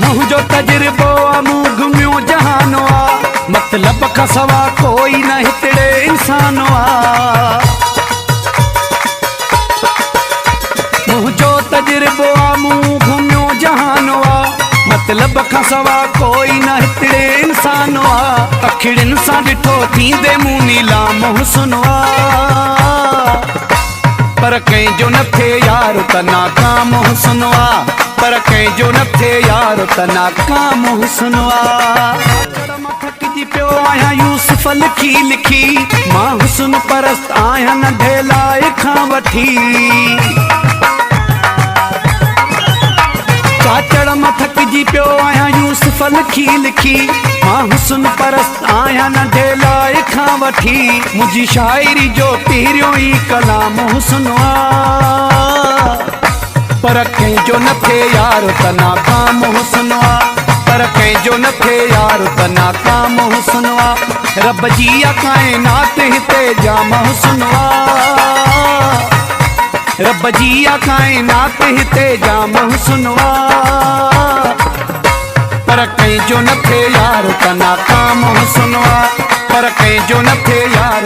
मुझो तजुर्बो मूं घुमियो जहानो मतलब का सवा कोई न हितड़े इंसानो मुझो तजुर्बो मूं घुमियो जहानो मतलब का सवा कोई न हितड़े इंसानो अखिड़िन सां ॾिठो थींदे मूं नीलाम हुस्न पर कंहिंजो न थे यार त नाकाम हुस्न पर कंहिंजो न थे यार त नाकाम हुस्न थकिजी पियो आहियां यूसुफ लिखी लिखी मां हुस्न परस्त आहियां नंढे लाइ खां वठी काचड़ मां थकिजी पियो आहियां यूसुफ लिखी लिखी मां हुस्न परस्त आहियां नंढे लाइ खां वठी मुंहिंजी शाइरी जो पहिरियों ई कलाम हुस्न पर कंहिंजो न थे यार त नाकाम हुस्न पर कंहिंजो न थे यार त नाकाम हुस्न रब जी काइनात हिते जाम हुस्न रब जी काइनात हिते जाम हुस्न पर कंहिंजो न थे यार त नाकाम हुस्न पर कंहिंजो न थे यार